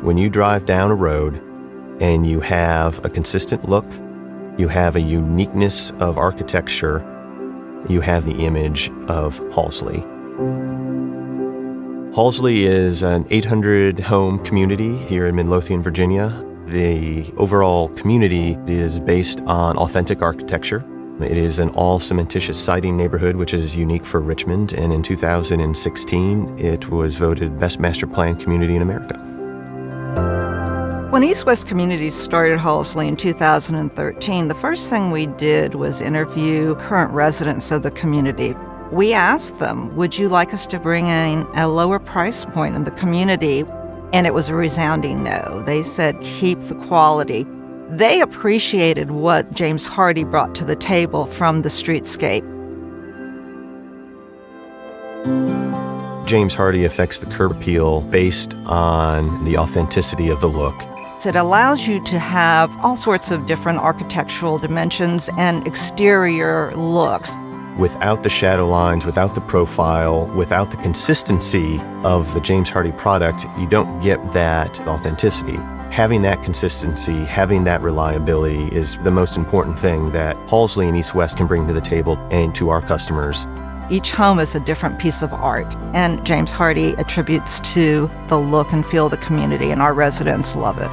When you drive down a road and you have a consistent look, you have a uniqueness of architecture, you have the image of Halsley. Halsley is an 800-home community here in Midlothian, Virginia. The overall community is based on authentic architecture. It is an all-cementitious siding neighborhood, which is unique for Richmond, and in 2016, it was voted Best Master Plan Community in America. When East West Communities started Halsley in 2013, the first thing we did was interview current residents of the community. We asked them, would you like us to bring in a lower price point in the community? And it was a resounding no. They said, keep the quality. They appreciated what James Hardie brought to the table from the streetscape. James Hardie affects the curb appeal based on the authenticity of the look. It allows you to have all sorts of different architectural dimensions and exterior looks. Without the shadow lines, without the profile, without the consistency of the James Hardie product, you don't get that authenticity. Having that consistency, having that reliability is the most important thing that Halsley and East West can bring to the table and to our customers. Each home is a different piece of art, and James Hardie attributes to the look and feel of the community, and our residents love it.